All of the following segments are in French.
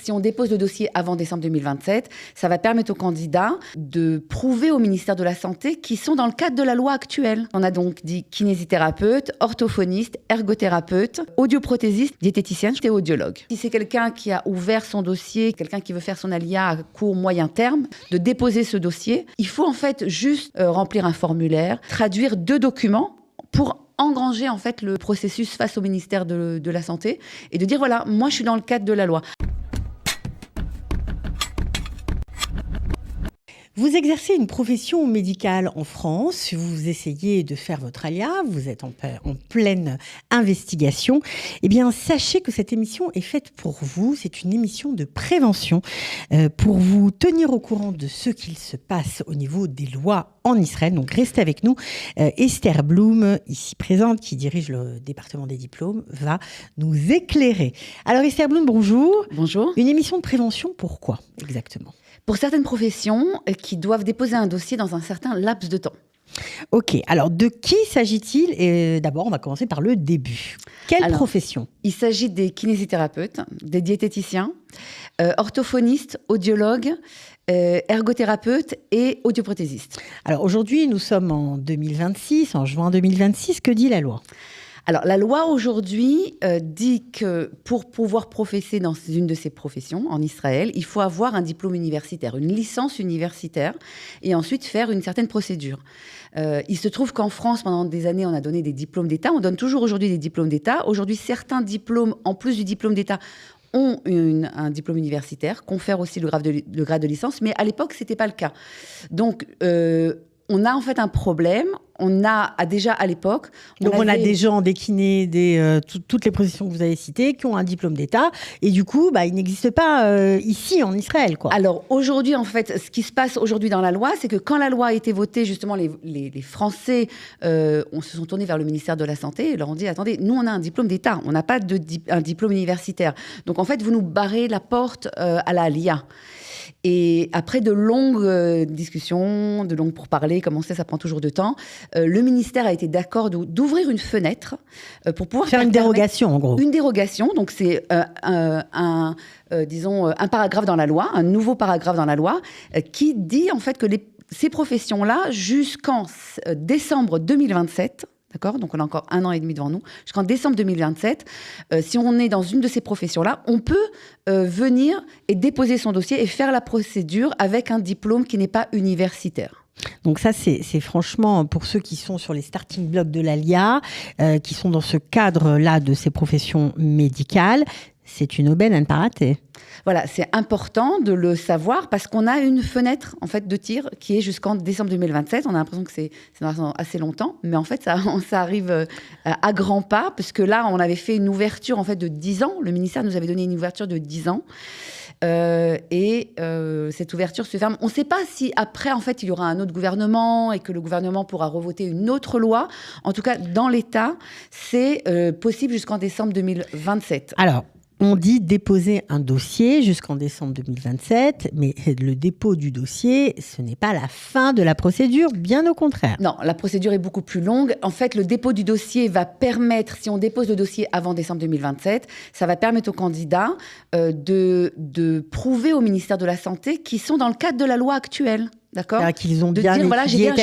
si on dépose le dossier avant décembre 2027, ça va permettre aux candidats de prouver au ministère de la Santé qu'ils sont dans le cadre de la loi actuelle. On a donc dit kinésithérapeute, orthophoniste, ergothérapeute, audioprothésiste, diététicienne et audiologue. Si c'est quelqu'un qui a ouvert son dossier, quelqu'un qui veut faire son ALIA à court, moyen terme, de déposer ce dossier, il faut en fait juste remplir un formulaire, traduire 2 documents pour engranger en fait le processus face au ministère de la Santé et de dire voilà, moi je suis dans le cadre de la loi. Vous exercez une profession médicale en France, vous essayez de faire votre ALIA, vous êtes en pleine investigation. Eh bien, sachez que cette émission est faite pour vous, c'est une émission de prévention pour vous tenir au courant de ce qu'il se passe au niveau des lois en Israël. Donc, restez avec nous. Esther Blum, ici présente, qui dirige le département des diplômes, va nous éclairer. Alors, Esther Blum, bonjour. Bonjour. Une émission de prévention, pourquoi exactement ? Pour certaines professions qui doivent déposer un dossier dans un certain laps de temps. Ok, alors de qui s'agit-il ? Et d'abord, on va commencer par le début. Quelle profession ? Il s'agit des kinésithérapeutes, des diététiciens, orthophonistes, audiologues, ergothérapeutes et audioprothésistes. Alors aujourd'hui, nous sommes en 2026, en juin 2026. Que dit la loi ? Alors, la loi aujourd'hui dit que pour pouvoir professer dans une de ces professions en Israël, il faut avoir un diplôme universitaire, une licence universitaire, et ensuite faire une certaine procédure. Il se trouve qu'en France, pendant des années, on a donné des diplômes d'État. On donne toujours aujourd'hui des diplômes d'État. Aujourd'hui, certains diplômes, en plus du diplôme d'État, ont un diplôme universitaire, confèrent aussi le grade de licence, mais à l'époque, ce n'était pas le cas. Donc, on a en fait un problème. On a déjà à l'époque... On a des gens, des kinés, toutes les professions que vous avez citées, qui ont un diplôme d'État. Et du coup, ils n'existent pas ici, en Israël, quoi. Alors, aujourd'hui, en fait, ce qui se passe aujourd'hui dans la loi, c'est que quand la loi a été votée, justement, les Français se sont tournés vers le ministère de la Santé et leur ont dit, attendez, nous, on a un diplôme d'État. On n'a pas un diplôme universitaire. Donc, en fait, vous nous barrez la porte à la LIA. Et après de longues discussions, de longues pourparlers, comme on sait, ça prend toujours de temps, le ministère a été d'accord d'ouvrir une fenêtre pour pouvoir faire une dérogation, en gros. Une dérogation, donc c'est un paragraphe dans la loi, un nouveau paragraphe dans la loi, qui dit en fait que ces professions-là, jusqu'en décembre 2027, d'accord ? Donc, on a encore 1 an et demi devant nous. Jusqu'en décembre 2027, si on est dans une de ces professions-là, on peut venir et déposer son dossier et faire la procédure avec un diplôme qui n'est pas universitaire. Donc ça, c'est franchement pour ceux qui sont sur les starting blocks de l'ALIA, qui sont dans ce cadre-là de ces professions médicales, c'est une aubaine à ne pas rater. Voilà, c'est important de le savoir parce qu'on a une fenêtre en fait de tir qui est jusqu'en décembre 2027. On a l'impression que c'est assez longtemps, mais en fait ça arrive à grands pas parce que là on avait fait une ouverture en fait de 10 ans. Le ministère nous avait donné une ouverture de 10 ans. Cette ouverture se ferme. On ne sait pas si après, en fait, il y aura un autre gouvernement et que le gouvernement pourra revoter une autre loi. En tout cas, dans l'État, c'est possible jusqu'en décembre 2027. Alors, on dit déposer un dossier jusqu'en décembre 2027, mais le dépôt du dossier, ce n'est pas la fin de la procédure, bien au contraire. Non, la procédure est beaucoup plus longue. En fait, le dépôt du dossier va permettre, si on dépose le dossier avant décembre 2027, ça va permettre aux candidats de prouver au ministère de la Santé qu'ils sont dans le cadre de la loi actuelle. D'accord ? Qu'ils ont bien étudié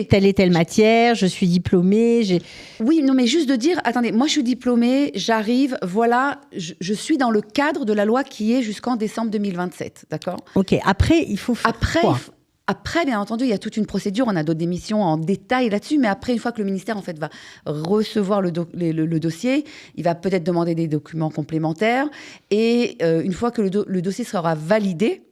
telle et telle matière, je suis diplômée. Oui, non, mais juste de dire, attendez, moi je suis diplômée, j'arrive, voilà, je suis dans le cadre de la loi qui est jusqu'en décembre 2027, d'accord ? Ok, après, il faut faire quoi ? Après, bien entendu, il y a toute une procédure. On a d'autres émissions en détail là-dessus. Mais après, une fois que le ministère en fait, va recevoir le dossier, il va peut-être demander des documents complémentaires. Et une fois que le dossier sera validé,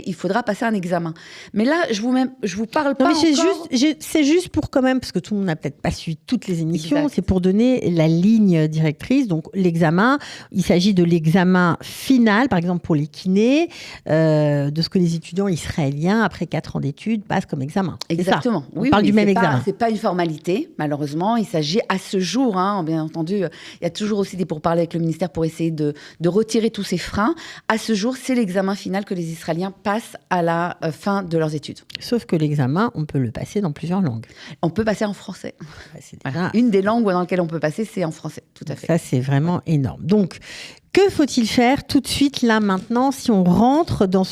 il faudra passer un examen. Mais là, je vous parle pas encore... C'est juste pour quand même, parce que tout le monde n'a peut-être pas suivi toutes les émissions, Exact. C'est pour donner la ligne directrice. Donc, l'examen, il s'agit de l'examen final, par exemple pour les kinés, de ce que les étudiants israéliens, après 4 ans d'études, passent comme examen. Exactement. On parle du même examen. C'est pas une formalité, malheureusement. Il s'agit à ce jour, bien entendu, il y a toujours aussi des pourparlers avec le ministère pour essayer de retirer tous ces freins. À ce jour, c'est l'examen final que les Israéliens israéliens passent à la fin de leurs études. Sauf que l'examen, on peut le passer dans plusieurs langues. On peut passer en français. C'est voilà. Une des langues dans lesquelles on peut passer, c'est en français, tout à fait. Ça, c'est vraiment énorme. Donc, que faut-il faire tout de suite, là, maintenant, si on rentre dans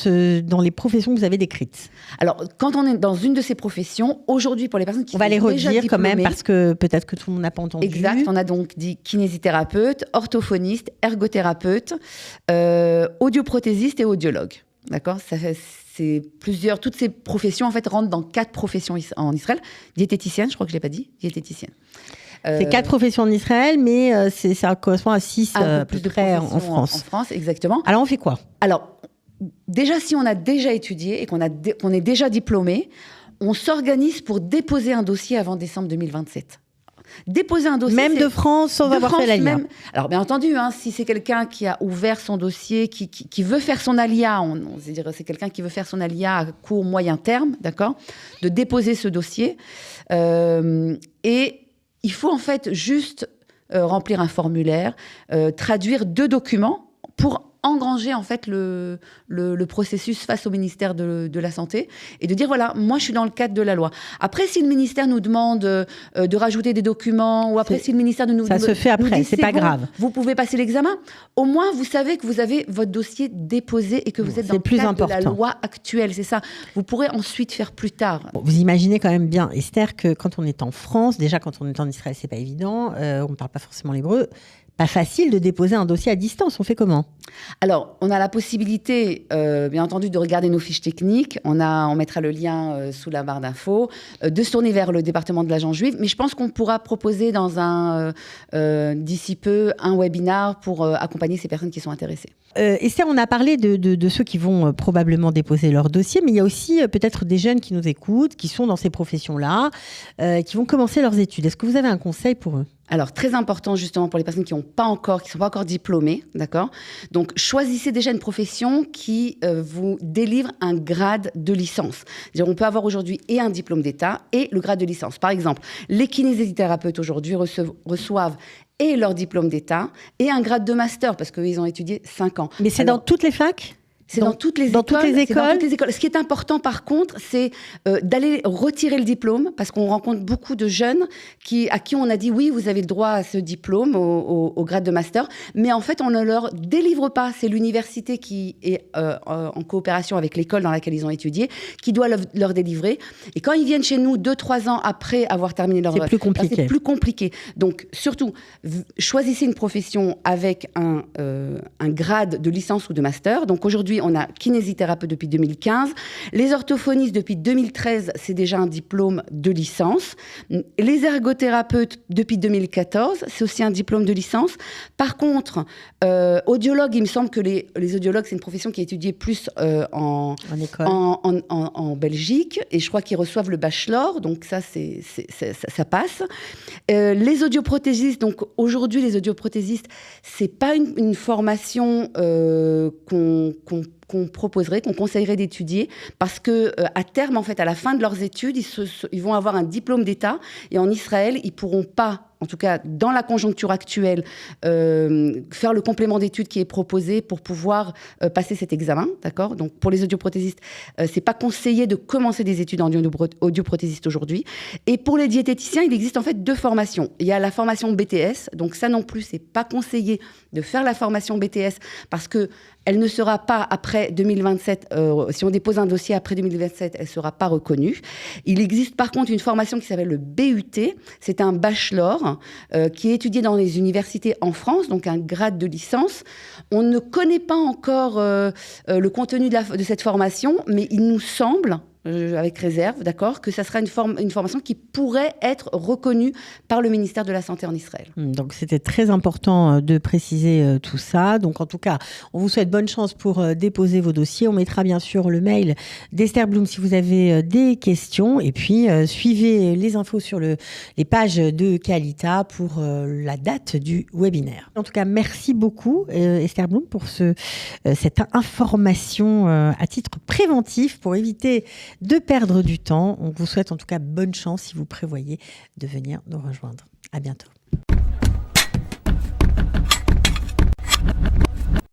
les professions que vous avez décrites? Alors, quand on est dans une de ces professions, aujourd'hui, pour les personnes qui on va les redire déjà quand même, parce que peut-être que tout le monde n'a pas entendu. Exact. On a donc dit kinésithérapeute, orthophoniste, ergothérapeute, audioprothésiste et audiologue. D'accord ? Toutes ces professions, en fait, rentrent dans 4 professions en Israël. Diététicienne, je crois que je ne l'ai pas dit, diététicienne. C'est 4 professions en Israël, mais ça correspond à 6 à peu près en France. En France, exactement. Alors, on fait quoi? Alors, déjà, si on a déjà étudié et qu'on est déjà diplômé, on s'organise pour déposer un dossier avant décembre 2027. Déposer un dossier. Même de France, sans avoir fait l'ALIA. Alors, bien entendu, si c'est quelqu'un qui a ouvert son dossier, qui veut faire son ALIA, c'est quelqu'un qui veut faire son ALIA à court, moyen terme, d'accord, de déposer ce dossier. Et il faut en fait juste remplir un formulaire, traduire 2 documents pour engranger en fait le processus face au ministère de la Santé et de dire voilà, moi je suis dans le cadre de la loi. Après, si le ministère nous demande de rajouter des documents ou après si le ministère nous ça se fait après, c'est pas grave. Vous pouvez passer l'examen. Au moins, vous savez que vous avez votre dossier déposé et que vous êtes dans le cadre de la loi actuelle. C'est ça. Vous pourrez ensuite faire plus tard. Bon, vous imaginez quand même bien, Esther, que quand on est en France, déjà quand on est en Israël, c'est pas évident. On ne parle pas forcément l'hébreu. Pas facile de déposer un dossier à distance. On fait comment? Alors, on a la possibilité, bien entendu, de regarder nos fiches techniques. On mettra le lien sous la barre d'infos, de se tourner vers le département de l'Agence juive. Mais je pense qu'on pourra proposer d'ici peu un webinar pour accompagner ces personnes qui sont intéressées. Esther, on a parlé de ceux qui vont probablement déposer leur dossier, mais il y a aussi peut-être des jeunes qui nous écoutent, qui sont dans ces professions-là, qui vont commencer leurs études. Est-ce que vous avez un conseil pour eux? Alors, très important justement pour les personnes qui ne sont pas encore diplômées, d'accord ? Donc, choisissez déjà une profession qui vous délivre un grade de licence. C'est-à-dire, on peut avoir aujourd'hui et un diplôme d'État et le grade de licence. Par exemple, les kinésithérapeutes aujourd'hui reçoivent et leur diplôme d'État et un grade de master parce qu'ils ont étudié 5 ans. Mais c'est dans toutes les facs ? C'est dans toutes les écoles. Ce qui est important, par contre, c'est d'aller retirer le diplôme, parce qu'on rencontre beaucoup de jeunes à qui on a dit oui, vous avez le droit à ce diplôme au grade de master, mais en fait, on ne leur délivre pas. C'est l'université qui est en coopération avec l'école dans laquelle ils ont étudié, qui doit leur délivrer. Et quand ils viennent chez nous 2-3 ans après avoir terminé leur... C'est plus compliqué. C'est plus compliqué. Donc, surtout, choisissez une profession avec un grade de licence ou de master. Donc, aujourd'hui, on a kinésithérapeute depuis 2015. Les orthophonistes, depuis 2013, c'est déjà un diplôme de licence. Les ergothérapeutes, depuis 2014, c'est aussi un diplôme de licence. Par contre, audiologue, il me semble que les audiologues, c'est une profession qui est étudiée plus en Belgique. Et je crois qu'ils reçoivent le bachelor. Donc ça, ça passe. Les audioprothésistes, donc aujourd'hui, les audioprothésistes, c'est pas une formation qu'on proposerait, qu'on conseillerait d'étudier, parce que à terme, en fait, à la fin de leurs études, ils vont avoir un diplôme d'État, et en Israël, ils pourront pas, en tout cas dans la conjoncture actuelle, faire le complément d'études qui est proposé pour pouvoir passer cet examen, d'accord ? Donc pour les audioprothésistes, c'est pas conseillé de commencer des études en audioprothésiste aujourd'hui. Et pour les diététiciens, il existe en fait 2 formations. Il y a la formation BTS, donc ça non plus, c'est pas conseillé de faire la formation BTS parce que elle ne sera pas après 2027, si on dépose un dossier après 2027, elle ne sera pas reconnue. Il existe par contre une formation qui s'appelle le BUT, c'est un bachelor qui est étudié dans les universités en France, donc un grade de licence. On ne connaît pas encore le contenu de cette formation, mais il nous semble, avec réserve, d'accord, que ça sera une formation qui pourrait être reconnue par le ministère de la Santé en Israël. Donc c'était très important de préciser tout ça. Donc en tout cas, on vous souhaite bonne chance pour déposer vos dossiers. On mettra bien sûr le mail d'Esther Blum si vous avez des questions. Et puis suivez les infos sur les pages de Qualita pour la date du webinaire. En tout cas, merci beaucoup Esther Blum pour cette information à titre préventif pour éviter de perdre du temps. On vous souhaite en tout cas bonne chance si vous prévoyez de venir nous rejoindre. À bientôt.